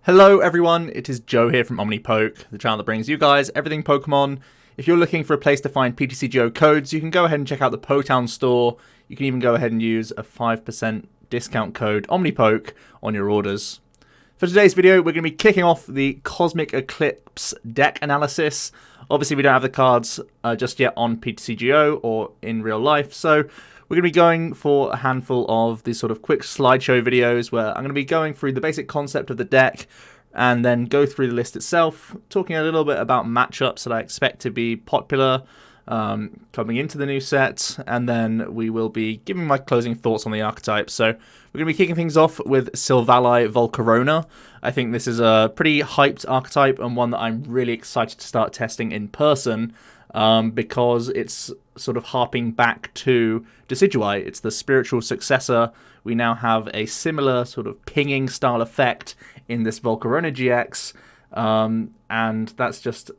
Hello everyone, it is Joe here from OmniPoke, the channel that brings you guys everything Pokemon. If you're looking for a place to find PTCGO codes, you can go ahead and check out the Poketown store. You can even go ahead and use a 5% discount code OmniPoke on your orders. For today's video, we're going to be kicking off the Cosmic Eclipse deck analysis. Obviously, we don't have the cards just yet on PTCGO or in real life, so we're going to be going for a handful of these sort of quick slideshow videos where I'm going to be going through the basic concept of the deck and then go through the list itself, talking a little bit about matchups that I expect to be popular coming into the new set, and then we will be giving my closing thoughts on the archetype. So we're going to be kicking things off with Silvally Volcarona. I think this is a pretty hyped archetype and one that I'm really excited to start testing in person because it's sort of harping back to Decidueye. It's the spiritual successor. We now have a similar sort of pinging style effect in this Volcarona GX, and that's just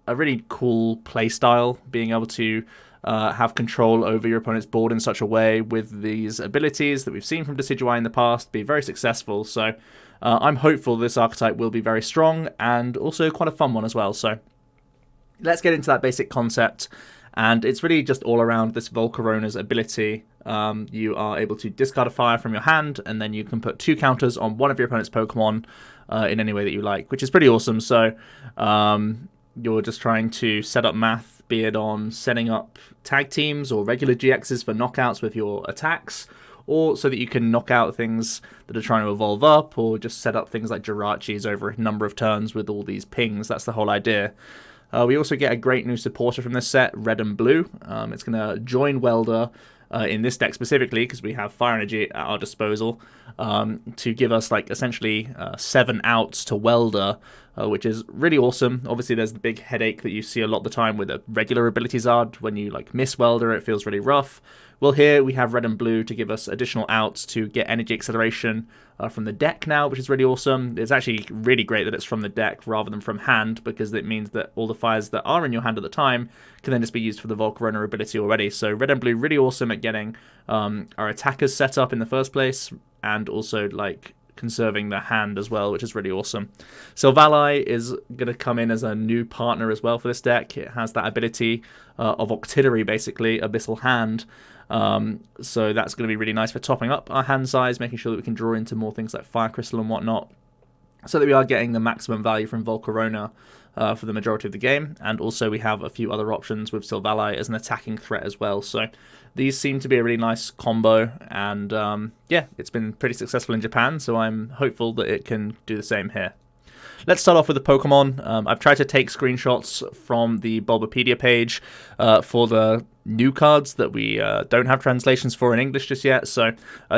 a really cool play style, being able to have control over your opponent's board in such a way with these abilities that we've seen from Decidueye in the past be very successful. So I'm hopeful this archetype will be very strong and also quite a fun one as well. So let's get into that basic concept. And it's really just all around this Volcarona's ability. You are able to discard a fire from your hand, and then you can put 2 counters on one of your opponent's Pokemon in any way that you like, which is pretty awesome. So you're just trying to set up math, be it on setting up tag teams or regular GXs for knockouts with your attacks, or so that you can knock out things that are trying to evolve up, or just set up things like Jirachis over a number of turns with all these pings. That's the whole idea. We also get a great new supporter from this set, Red&Blue. It's going to join Welder in this deck specifically because we have fire energy at our disposal to give us like essentially 7 outs to Welder, which is really awesome. Obviously, there's the big headache that you see a lot of the time with a regular abilities art. When you like miss Welder, it feels really rough. Well, here we have Red&Blue to give us additional outs to get energy acceleration from the deck now, which is really awesome. It's actually really great that it's from the deck rather than from hand, because it means that all the fires that are in your hand at the time can then just be used for the Volcarona ability already. So Red&Blue really awesome at getting our attackers set up in the first place, and also like conserving the hand as well, which is really awesome. Silvally is going to come in as a new partner as well for this deck. It has that ability of Octillery, basically, Abyssal Hand. So that's going to be really nice for topping up our hand size, making sure that we can draw into more things like Fire Crystal and whatnot, so that we are getting the maximum value from Volcarona for the majority of the game. And also we have a few other options with Silvally as an attacking threat as well. So these seem to be a really nice combo, and yeah, it's been pretty successful in Japan, so I'm hopeful that it can do the same here. Let's start off with the Pokemon. I've tried to take screenshots from the Bulbapedia page for the new cards that we don't have translations for in English just yet, so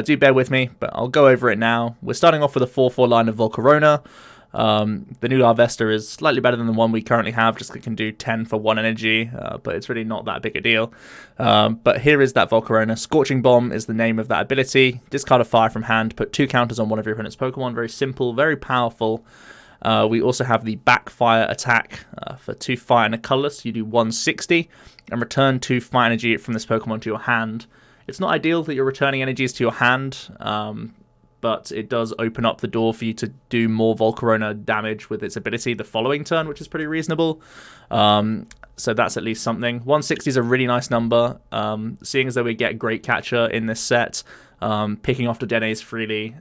do bear with me, but I'll go over it now. We're starting off with a 4/4 line of Volcarona. The new Larvesta is slightly better than the one we currently have, just it can do 10 for 1 energy, but it's really not that big a deal. But here is that Volcarona. Scorching Bomb is the name of that ability. Discard a fire from hand, put 2 counters on one of your opponent's Pokemon. Very simple, very powerful. We also have the Backfire attack for 2 fire and a colorless. You do 160 and return 2 fire energy from this Pokemon to your hand. It's not ideal that you're returning energies to your hand, but it does open up the door for you to do more Volcarona damage with its ability the following turn, which is pretty reasonable. So that's at least something. 160 is a really nice number. Seeing as though we get Great Catcher in this set, picking off Dedennes freely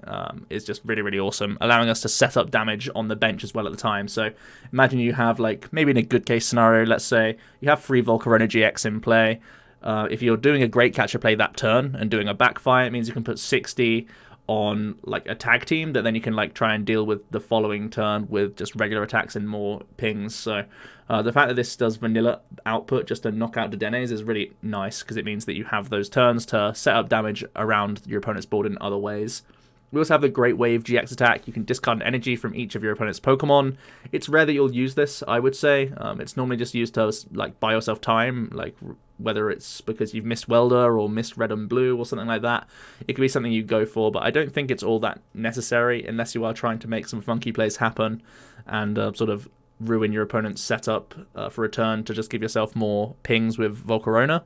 is just really, really awesome, allowing us to set up damage on the bench as well at the time. So imagine you have, like, maybe in a good case scenario, let's say you have 3 Volcarona GX in play. If you're doing a Great Catcher play that turn and doing a Backfire, it means you can put 60 on like a tag team that then you can like try and deal with the following turn with just regular attacks and more pings. So the fact that this does vanilla output just to knock out Dedennes is really nice, because it means that you have those turns to set up damage around your opponent's board in other ways. We also have the Great Wave GX attack. You can discard an energy from each of your opponent's Pokemon. It's rare that you'll use this, I would say. It's normally just used to like buy yourself time, like whether it's because you've missed Welder or missed Red&Blue or something like that. It could be something you go for, but I don't think it's all that necessary unless you are trying to make some funky plays happen and sort of ruin your opponent's setup for a turn to just give yourself more pings with Volcarona.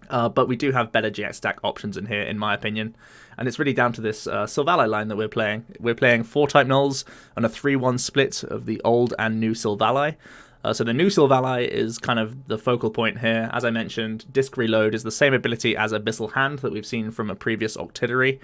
But we do have better GX stack options in here, in my opinion. And it's really down to this Silvally line that we're playing. We're playing 4-type Nulls and a 3-1 split of the old and new Silvally. So the new Silvally is kind of the focal point here. As I mentioned, Disc Reload is the same ability as Abyssal Hand that we've seen from a previous Octillery,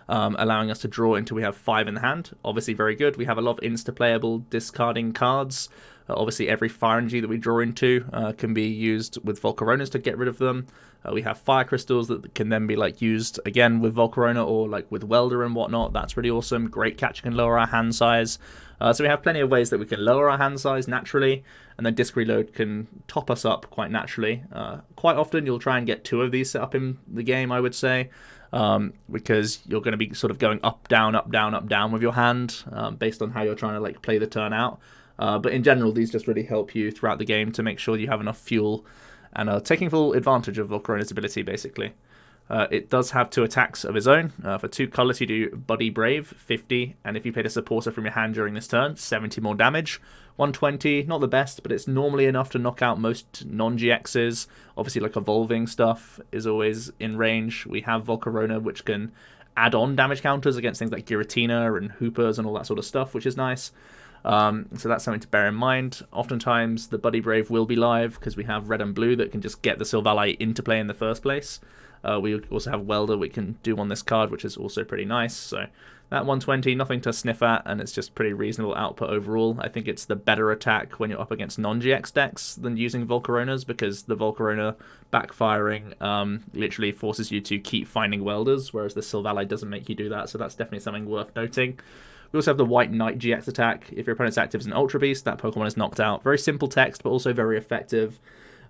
allowing us to draw until we have 5 in the hand. Obviously very good. We have a lot of insta-playable discarding cards. Obviously every fire energy that we draw into can be used with Volcaronas to get rid of them. We have fire crystals that can then be like used again with Volcarona or like with Welder and whatnot. That's really awesome. Great catch can lower our hand size. So we have plenty of ways that we can lower our hand size naturally, and then Disc Reload can top us up quite naturally. Quite often you'll try and get 2 of these set up in the game, I would say, because you're going to be sort of going up, down, up, down, up, down with your hand based on how you're trying to like play the turn out. But in general, these just really help you throughout the game to make sure you have enough fuel and are taking full advantage of Volcarona's ability, basically. It does have 2 attacks of its own. For 2 colors, you do Buddy Brave, 50, and if you played a supporter from your hand during this turn, 70 more damage. 120, not the best, but it's normally enough to knock out most non-GXs. Obviously, like evolving stuff is always in range. We have Volcarona, which can add on damage counters against things like Giratina and Hoopers and all that sort of stuff, which is nice. So that's something to bear in mind. Oftentimes the Buddy Brave will be live because we have Red and Blue that can just get the Silvally into play in the first place. We also have Welder we can do on this card, which is also pretty nice. So that 120, nothing to sniff at, and it's just pretty reasonable output overall. I think it's the better attack when you're up against non-GX decks than using Volcaronas, because the Volcarona backfiring literally forces you to keep finding Welders, whereas the Silvally doesn't make you do that, so that's definitely something worth noting. We also have the White Knight GX attack. If your opponent's active as an Ultra Beast, that Pokemon is knocked out. Very simple text, but also very effective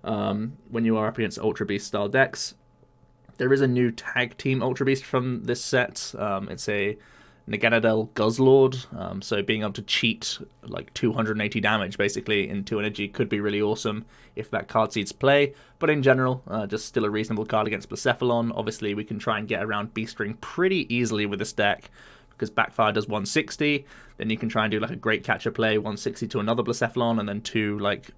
when you are up against Ultra Beast style decks. There is a new tag team Ultra Beast from this set. It's a Naganadel Guzzlord, so being able to cheat like 280 damage basically into energy could be really awesome if that card sees play. But in general, just still a reasonable card against Blacephalon. Obviously, we can try and get around Beast Ring pretty easily with this deck, because Backfire does 160, then you can try and do like a Great Catcher play, 160 to another Blacephalon, and then 2 like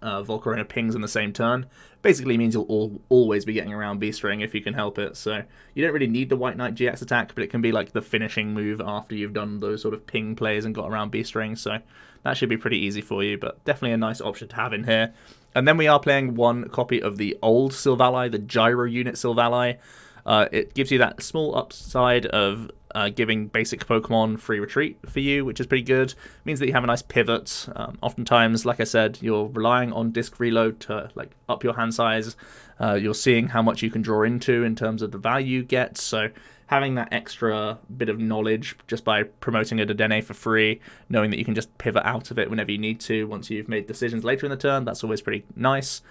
Volcarona pings in the same turn. Basically means you'll always be getting around Beast Ring if you can help it, so you don't really need the White Knight GX attack, but it can be like the finishing move after you've done those sort of ping plays and got around Beast Ring, so that should be pretty easy for you, but definitely a nice option to have in here. And then we are playing 1 copy of the old Silvally, the Gyro Unit Silvally. It gives you that small upside of giving basic Pokemon free retreat for you, which is pretty good. It means that you have a nice pivot. Oftentimes, like I said, you're relying on Disc Reload to like up your hand size. You're seeing how much you can draw into in terms of the value you get. So having that extra bit of knowledge just by promoting a Dedenne for free, knowing that you can just pivot out of it whenever you need to once you've made decisions later in the turn, that's always pretty nice.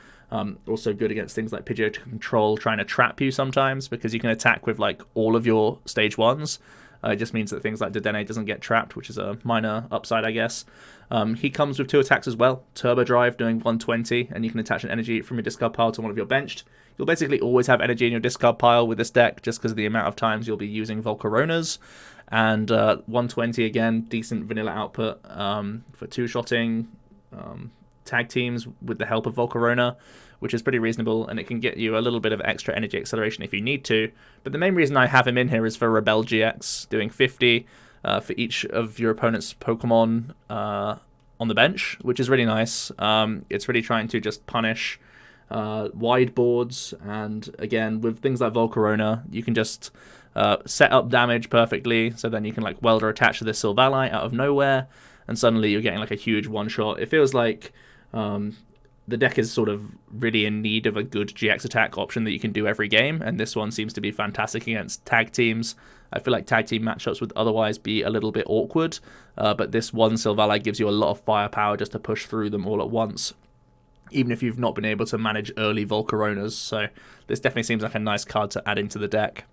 Also good against things like Pidgeotto Control trying to trap you sometimes, because you can attack with like all of your stage 1s. It just means that things like Dedenne doesn't get trapped, which is a minor upside, I guess. He comes with 2 attacks as well. Turbo Drive doing 120, and you can attach an energy from your discard pile to one of your benched. You'll basically always have energy in your discard pile with this deck, just because of the amount of times you'll be using Volcaronas. And 120 again, decent vanilla output for 2-shotting tag teams with the help of Volcarona, which is pretty reasonable, and it can get you a little bit of extra energy acceleration if you need to. But the main reason I have him in here is for Rebel GX, doing 50 for each of your opponent's Pokemon on the bench, which is really nice. It's really trying to just punish wide boards, and again, with things like Volcarona, you can just set up damage perfectly, so then you can like Welder attach to this Silvally out of nowhere, and suddenly you're getting like a huge one-shot. It feels like the deck is sort of really in need of a good GX attack option that you can do every game, and this one seems to be fantastic against tag teams. I feel like tag team matchups would otherwise be a little bit awkward, but this one Silvally gives you a lot of firepower just to push through them all at once, even if you've not been able to manage early Volcaronas, so this definitely seems like a nice card to add into the deck.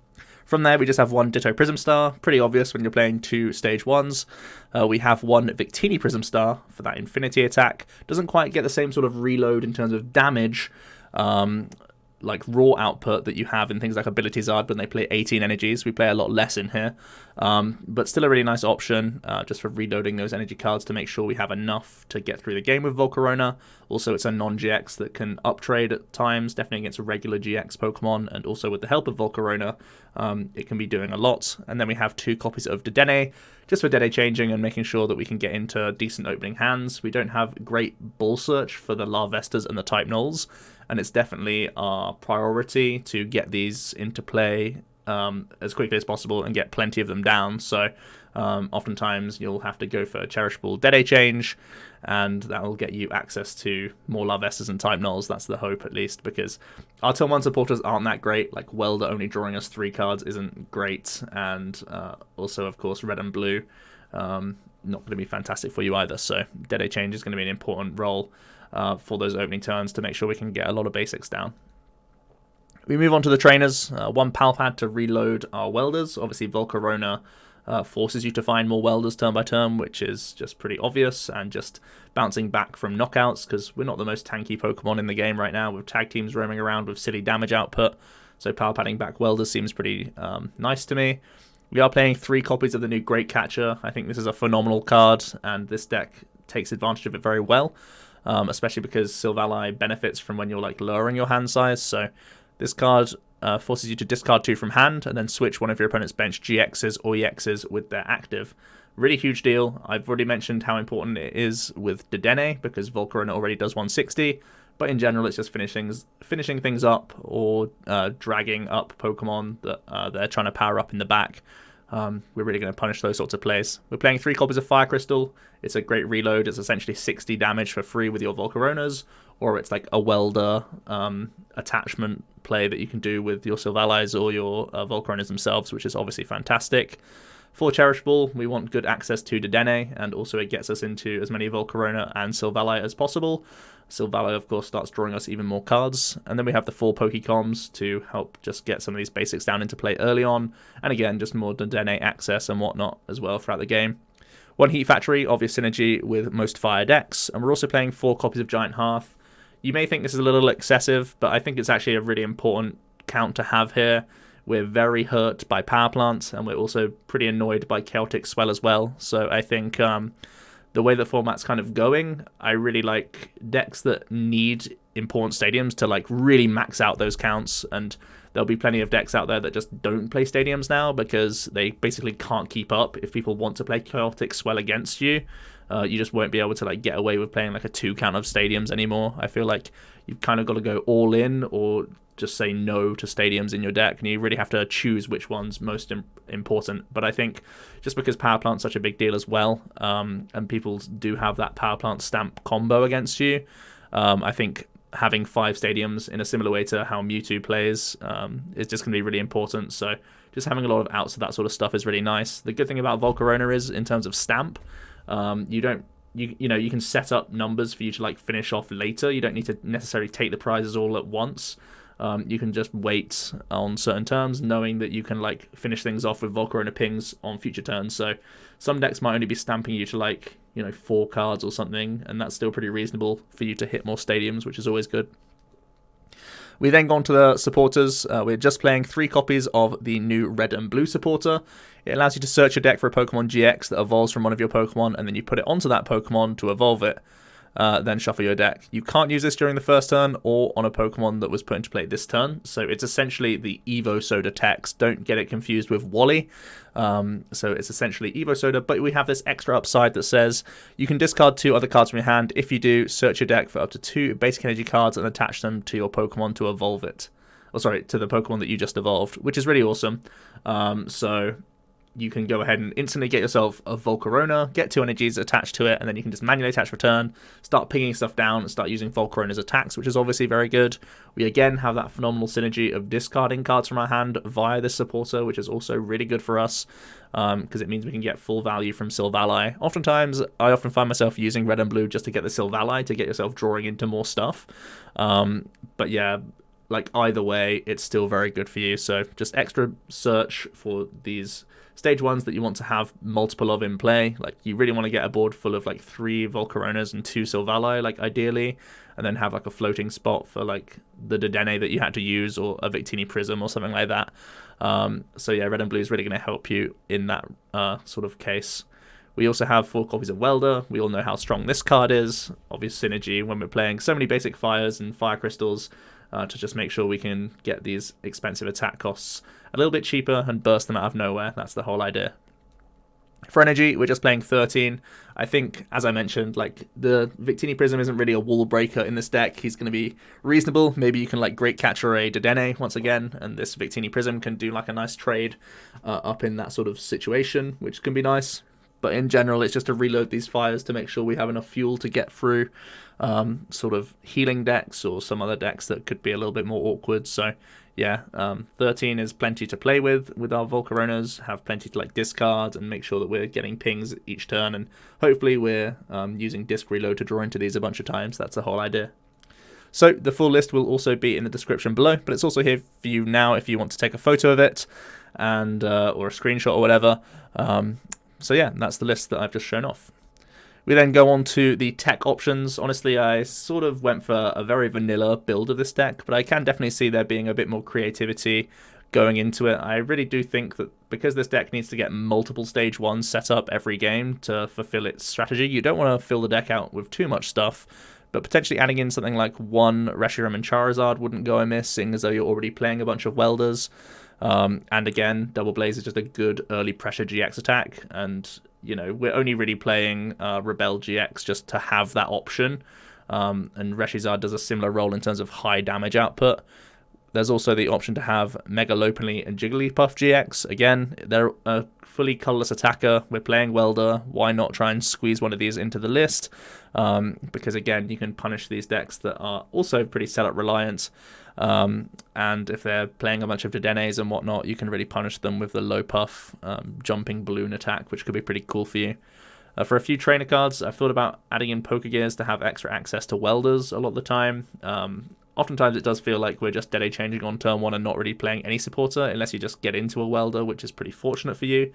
From there, we just have 1 Ditto Prism Star, pretty obvious when you're playing 2 stage 1s. We have 1 Victini Prism Star for that Infinity attack. Doesn't quite get the same sort of reload in terms of damage like raw output that you have in things like Abilities Ard when they play 18 energies. We play a lot less in here, but still a really nice option just for reloading those energy cards to make sure we have enough to get through the game with Volcarona. Also, it's a non-GX that can uptrade at times, definitely against a regular GX Pokemon, and also with the help of Volcarona, it can be doing a lot. And then we have 2 copies of Dedenne, just for Dedenne changing and making sure that we can get into decent opening hands. We don't have great ball search for the Larvestas and the type Nulls, and it's definitely our priority to get these into play as quickly as possible and get plenty of them down. So oftentimes you'll have to go for a Cherish Ball Dedenne change, and that will get you access to more Larvestas and type Nulls. That's the hope, at least, because our Turn 1 supporters aren't that great. Like Welder only drawing us 3 cards isn't great, and also, of course, Red and Blue not going to be fantastic for you either. So Dedenne change is going to be an important role for those opening turns to make sure we can get a lot of basics down. We move on to the trainers. 1 Pal Pad to reload our Welders. Obviously, Volcarona forces you to find more Welders turn by turn, which is just pretty obvious, and just bouncing back from knockouts, because we're not the most tanky Pokemon in the game right now, with tag teams roaming around with silly damage output. So Pal Padding back Welders seems pretty nice to me. We are playing 3 copies of the new Great Catcher. I think this is a phenomenal card, and this deck takes advantage of it very well, especially because Silvally benefits from when you're like lowering your hand size. So this card forces you to discard 2 from hand and then switch one of your opponent's bench GXs or EXs with their active. Really huge deal. I've already mentioned how important it is with Dedenne, because Volcarona already does 160, but in general it's just finishing things up or dragging up Pokemon that they're trying to power up in the back. We're really going to punish those sorts of plays. We're playing 3 copies of Fire Crystal. It's a great reload. It's essentially 60 damage for free with your Volcaronas, or it's like a Welder attachment play that you can do with your Silvallis or your Volcaronas themselves, which is obviously fantastic. For Cherish Ball, we want good access to Dedenne, and also it gets us into as many Volcarona and Silvalli as possible. Silvally, of course, starts drawing us even more cards. And then we have the 4 Pokecoms to help just get some of these basics down into play early on. And again, just more Dedenne access and whatnot as well throughout the game. 1 Heat Factory, obvious synergy with most fire decks. And we're also playing 4 copies of Giant Hearth. You may think this is a little excessive, but I think it's actually a really important count to have here. We're very hurt by Power Plants, and we're also pretty annoyed by Chaotic Swell as well. So I think the way the format's kind of going, I really like decks that need important stadiums to like really max out those counts, and there'll be plenty of decks out there that just don't play stadiums now because they basically can't keep up. If people want to play Chaotic Swell against you, you just won't be able to like get away with playing like a 2 count of stadiums anymore. I feel like you've kind of got to go all in or just say no to stadiums in your deck, and you really have to choose which one's most important. But I think just because Power Plant's such a big deal as well, and people do have that Power Plant stamp combo against you, I think having 5 stadiums in a similar way to how Mewtwo plays is just going to be really important. So just having a lot of outs of that sort of stuff is really nice. The good thing about Volcarona is, in terms of stamp, you can set up numbers for you to like finish off later. You don't need to necessarily take the prizes all at once. You can just wait on certain turns, knowing that you can like finish things off with Volcarona pings on future turns. So some decks might only be stamping you to like 4 cards or something, and that's still pretty reasonable for you to hit more stadiums, which is always good. We then go on to the supporters. We're just playing 3 copies of the new Red and Blue supporter. It allows you to search your deck for a Pokemon GX that evolves from one of your Pokemon, and then you put it onto that Pokemon to evolve it. Then shuffle your deck. You can't use this during the first turn or on a Pokemon that was put into play this turn. So it's essentially the Evo Soda text. Don't get it confused with Wally. So it's essentially Evo Soda, but we have this extra upside that says you can discard 2 other cards from your hand. If you do, search your deck for up to 2 basic energy cards and attach them to your Pokemon to evolve it. To the Pokemon that you just evolved, which is really awesome. So you can go ahead and instantly get yourself a Volcarona, get 2 energies attached to it, and then you can just manually attach return, start pinging stuff down, and start using Volcarona's attacks, which is obviously very good. We again have that phenomenal synergy of discarding cards from our hand via this supporter, which is also really good for us, because it means we can get full value from Silvally. I often find myself using Red and Blue just to get the Silvally, to get yourself drawing into more stuff. But yeah, like either way, it's still very good for you. So just extra search for these stage ones that you want to have multiple of in play. Like you really want to get a board full of like 3 Volcaronas and 2 Silvally, like ideally, and then have like a floating spot for like the Dedenne that you had to use, or a Victini Prism or something like that. So yeah, red and blue is really going to help you in that sort of case. We also have 4 copies of Welder. We all know how strong this card is. Obvious synergy when we're playing so many basic fires and fire crystals, to just make sure we can get these expensive attack costs a little bit cheaper and burst them out of nowhere. That's the whole idea. For energy, we're just playing 13. I think, as I mentioned, like the Victini Prism isn't really a wall breaker in this deck. He's going to be reasonable. Maybe you can like Great Catcher a Dedenne once again, and this Victini Prism can do like a nice trade up in that sort of situation, which can be nice. But in general, it's just to reload these fires to make sure we have enough fuel to get through sort of healing decks or some other decks that could be a little bit more awkward. So yeah, 13 is plenty to play with our Volcaronas, have plenty to like discard and make sure that we're getting pings each turn, and hopefully we're using disc reload to draw into these a bunch of times. That's the whole idea. So the full list will also be in the description below, but it's also here for you now if you want to take a photo of it and or a screenshot or whatever. So yeah, that's the list that I've just shown off. We then go on to the tech options. Honestly, I sort of went for a very vanilla build of this deck, but I can definitely see there being a bit more creativity going into it. I really do think that because this deck needs to get multiple stage 1s set up every game to fulfill its strategy, you don't want to fill the deck out with too much stuff, but potentially adding in something like 1 Reshiram and Charizard wouldn't go amiss, seeing as though you're already playing a bunch of Welders. And again, Double Blaze is just a good early pressure GX attack, and you know, we're only really playing Rebel GX just to have that option, and Reshizard does a similar role in terms of high damage output. There's also the option to have Mega Lopunny and Jigglypuff GX. Again, they're a fully colorless attacker. We're playing Welder. Why not try and squeeze one of these into the list? Because again, you can punish these decks that are also pretty setup reliant. And if they're playing a bunch of Dedennes and whatnot, you can really punish them with the low puff jumping balloon attack, which could be pretty cool for you. For a few trainer cards, I've thought about adding in Pokegears to have extra access to Welders a lot of the time. Oftentimes it does feel like we're just Dedenne changing on turn 1 and not really playing any supporter, unless you just get into a Welder, which is pretty fortunate for you.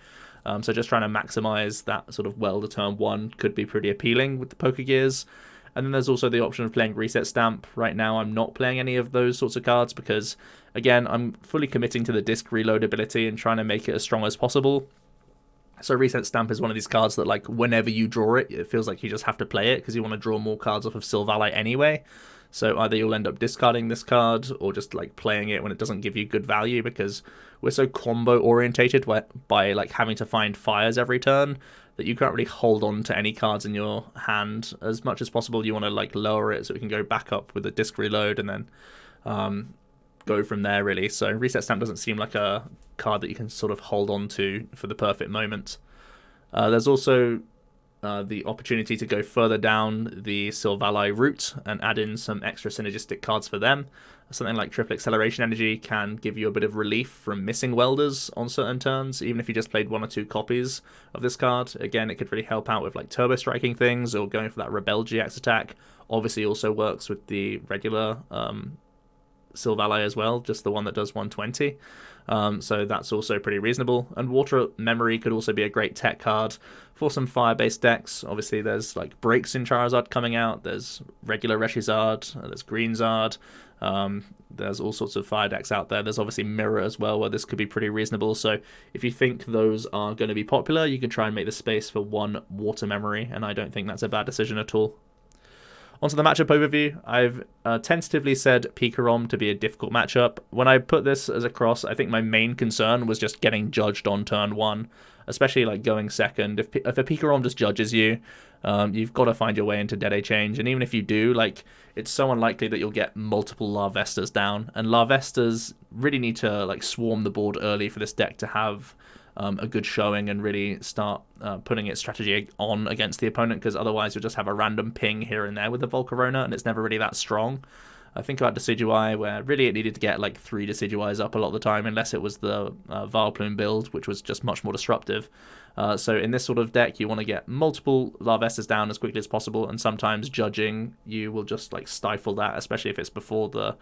So just trying to maximize that sort of Welder turn 1 could be pretty appealing with the Pokegears. And then there's also the option of playing Reset Stamp. Right now I'm not playing any of those sorts of cards because, again, I'm fully committing to the disc reload ability and trying to make it as strong as possible. So Reset Stamp is one of these cards that, like, whenever you draw it, it feels like you just have to play it because you want to draw more cards off of Silvally anyway. So either you'll end up discarding this card or just like playing it when it doesn't give you good value, because we're so combo orientated by like having to find fires every turn that you can't really hold on to any cards in your hand as much as possible. You want to like lower it so it can go back up with a disc reload and then go from there really. So Reset Stamp doesn't seem like a card that you can sort of hold on to for the perfect moment. There's also the opportunity to go further down the Silvally route and add in some extra synergistic cards for them. Something like Triple Acceleration Energy can give you a bit of relief from missing Welders on certain turns, even if you just played 1 or 2 copies of this card. Again, it could really help out with like turbo striking things or going for that Rebel GX attack. Obviously also works with the regular Silvally as well, just the one that does 120. So that's also pretty reasonable. And Water Memory could also be a great tech card for some fire-based decks. Obviously, there's like breaks in Charizard coming out. There's regular Reshizard. There's Greenzard. There's all sorts of fire decks out there. There's obviously Mirror as well, where this could be pretty reasonable. So if you think those are going to be popular, you can try and make the space for 1 Water Memory, and I don't think that's a bad decision at all. Onto the matchup overview, I've tentatively said Pikarom to be a difficult matchup. When I put this as a cross, I think my main concern was just getting judged on turn 1, especially like going second. If a Pikarom just judges you, you've got to find your way into Dedenne change, and even if you do, like, it's so unlikely that you'll get multiple Larvestas down, and Larvestas really need to like swarm the board early for this deck to have a good showing and really start putting its strategy on against the opponent, because otherwise you'll just have a random ping here and there with the Volcarona and it's never really that strong. I think about Decidueye, where really it needed to get like 3 Decidueyes up a lot of the time, unless it was the Vileplume build, which was just much more disruptive. So in this sort of deck, you want to get multiple Larvestas down as quickly as possible, and sometimes judging you will just like stifle that, especially if it's before the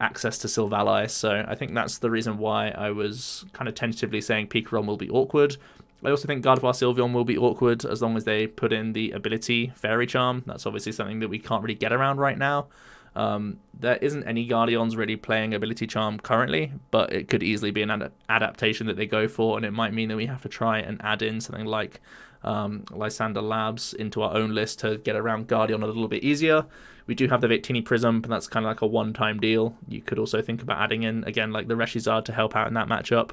access to Silvally. So I think that's the reason why I was kind of tentatively saying Pikarom will be awkward. I also think Gardevoir Sylveon will be awkward as long as they put in the ability Fairy Charm. That's obviously something that we can't really get around right now. There isn't any Guardians really playing Ability Charm currently, but it could easily be an adaptation that they go for, and it might mean that we have to try and add in something like Lysander Labs into our own list to get around Guardian a little bit easier. We do have the Victini Prism, but that's kind of like a one-time deal. You could also think about adding in, again, like the Reshizard to help out in that matchup,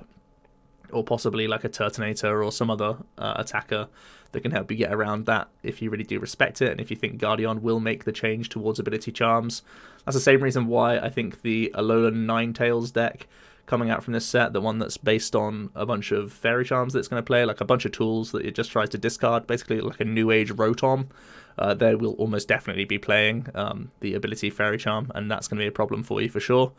or possibly like a Turtonator or some other attacker that can help you get around that if you really do respect it and if you think Guardian will make the change towards Ability Charms. That's the same reason why I think the Alolan Ninetales deck coming out from this set, the one that's based on a bunch of Fairy Charms that's going to play, like a bunch of tools that it just tries to discard, basically like a New Age Rotom, they will almost definitely be playing the ability Fairy Charm, and that's going to be a problem for you for sure.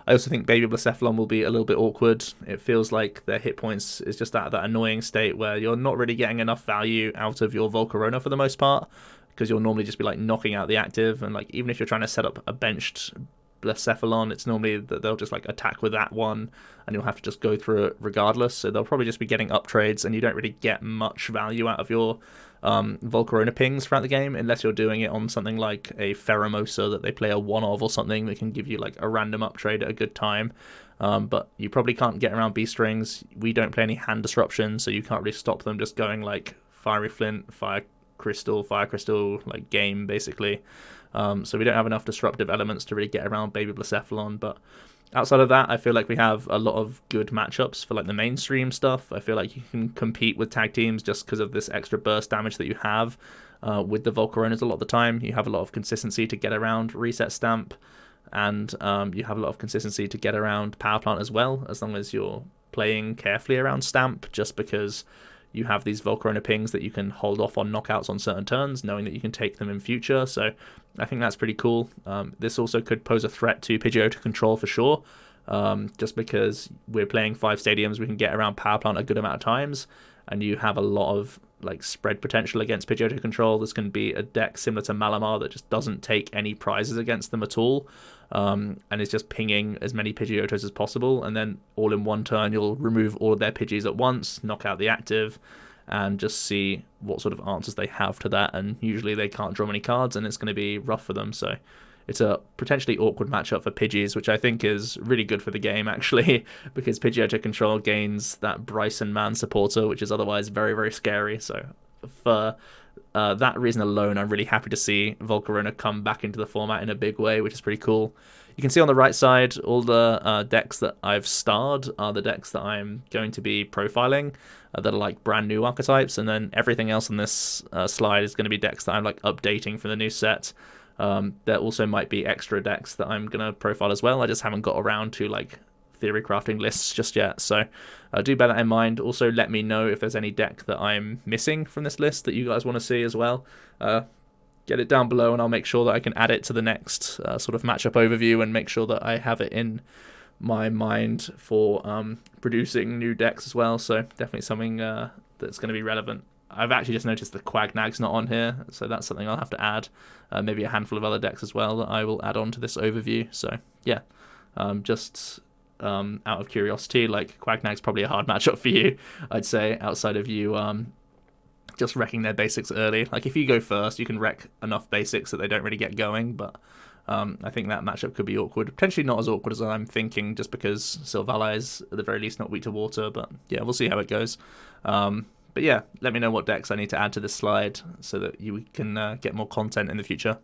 I also think Baby Blacephalon will be a little bit awkward. It feels like their hit points is just at that annoying state where you're not really getting enough value out of your Volcarona for the most part, because you'll normally just be like knocking out the active, and like even if you're trying to set up a benched Blacephalon, it's normally that they'll just like attack with that one and you'll have to just go through it regardless, so they'll probably just be getting up trades and you don't really get much value out of your Volcarona pings throughout the game unless you're doing it on something like a Pheromosa that they play a one of or something that can give you like a random up trade at a good time. But you probably can't get around B-Strings. We don't play any hand disruption, so you can't really stop them just going like Fiery Flint, Fire Crystal, like game basically. So we don't have enough disruptive elements to really get around Baby Blacephalon, but outside of that, I feel like we have a lot of good matchups for like the mainstream stuff. I feel like you can compete with tag teams just because of this extra burst damage that you have with the Volcaronas a lot of the time. You have a lot of consistency to get around Reset Stamp, and you have a lot of consistency to get around Power Plant as well, as long as you're playing carefully around Stamp, just because you have these Volcarona pings that you can hold off on knockouts on certain turns, knowing that you can take them in future. So I think that's pretty cool. This also could pose a threat to Pidgeotto control for sure, just because we're playing 5 stadiums, we can get around Power Plant a good amount of times, and you have a lot of like spread potential against Pidgeotto control. This can be a deck similar to Malamar that just doesn't take any prizes against them at all, and is just pinging as many Pidgeottos as possible, and then all in one turn you'll remove all of their Pidgeys at once, knock out the active, and just see what sort of answers they have to that, and usually they can't draw many cards and it's going to be rough for them. So it's a potentially awkward matchup for Pidgeys, which I think is really good for the game actually, because Pidgeotto control gains that Bryson Man supporter, which is otherwise very, very scary. So for that reason alone, I'm really happy to see Volcarona come back into the format in a big way, which is pretty cool. You can see on the right side, all the decks that I've starred are the decks that I'm going to be profiling that are like brand new archetypes, and then everything else on this slide is going to be decks that I'm like updating for the new set. There also might be extra decks that I'm going to profile as well. I just haven't got around to like theory crafting lists just yet, so do bear that in mind. Also, let me know if there's any deck that I'm missing from this list that you guys want to see as well. Get it down below and I'll make sure that I can add it to the next sort of matchup overview and make sure that I have it in my mind for producing new decks as well. So definitely something that's going to be relevant. I've actually just noticed the Quagnag's not on here, so that's something I'll have to add. Maybe a handful of other decks as well that I will add on to this overview. So yeah, just out of curiosity, like Quagnag's probably a hard matchup for you, I'd say, outside of you just wrecking their basics early. Like if you go first, you can wreck enough basics that they don't really get going, but I think that matchup could be awkward. Potentially not as awkward as I'm thinking, just because Silvally is at the very least not weak to water, but yeah, we'll see how it goes. But yeah, let me know what decks I need to add to this slide so that you can get more content in the future.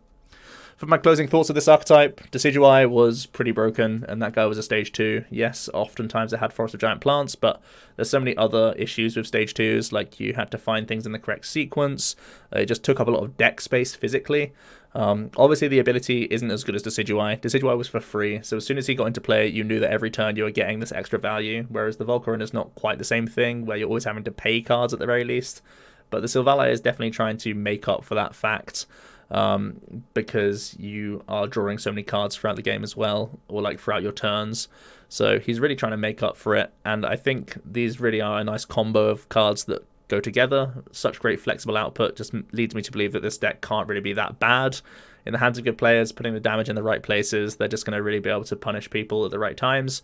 For my closing thoughts of this archetype, Decidueye was pretty broken, and that guy was a stage 2. Yes, oftentimes it had Forest of Giant Plants, but there's so many other issues with stage 2s, like you had to find things in the correct sequence. It just took up a lot of deck space physically. Obviously the ability isn't as good as Decidueye. Decidueye was for free, so as soon as he got into play, you knew that every turn you were getting this extra value, whereas the Volcarona is not quite the same thing, where you're always having to pay cards at the very least. But the Silvally is definitely trying to make up for that fact, because you are drawing so many cards throughout the game as well, or like throughout your turns. So he's really trying to make up for it, and I think these really are a nice combo of cards that go together. Such great flexible output just leads me to believe that this deck can't really be that bad in the hands of good players. Putting the damage in the right places, they're just going to really be able to punish people at the right times.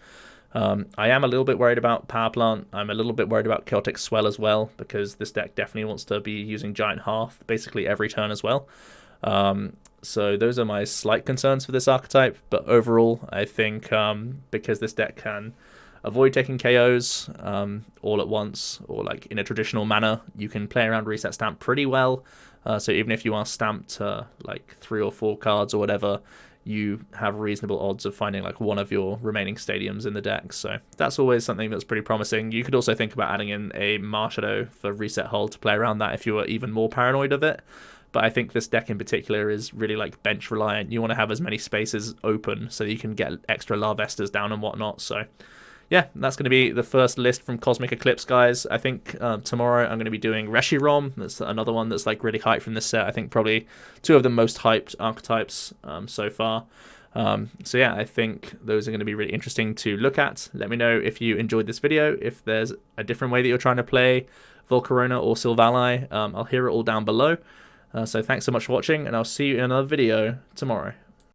I am a little bit worried about Power Plant. I'm a little bit worried about Chaotic Swell as well, because this deck definitely wants to be using Giant Hearth basically every turn as well. So those are my slight concerns for this archetype, but overall I think because this deck can avoid taking KOs all at once, or like in a traditional manner, you can play around Reset Stamp pretty well. So even if you are stamped like 3 or 4 cards or whatever, you have reasonable odds of finding like one of your remaining stadiums in the deck. So that's always something that's pretty promising. You could also think about adding in a Marshadow for Reset Hull to play around that if you were even more paranoid of it. But I think this deck in particular is really like bench reliant. You want to have as many spaces open so you can get extra Larvestas down and whatnot. So yeah, that's going to be the first list from Cosmic Eclipse, guys. I think tomorrow I'm going to be doing Reshiram. That's another one that's like really hyped from this set. I think probably 2 of the most hyped archetypes so far. So yeah, I think those are going to be really interesting to look at. Let me know if you enjoyed this video, if there's a different way that you're trying to play Volcarona or Silvally. I'll hear it all down below. So thanks so much for watching, and I'll see you in another video tomorrow.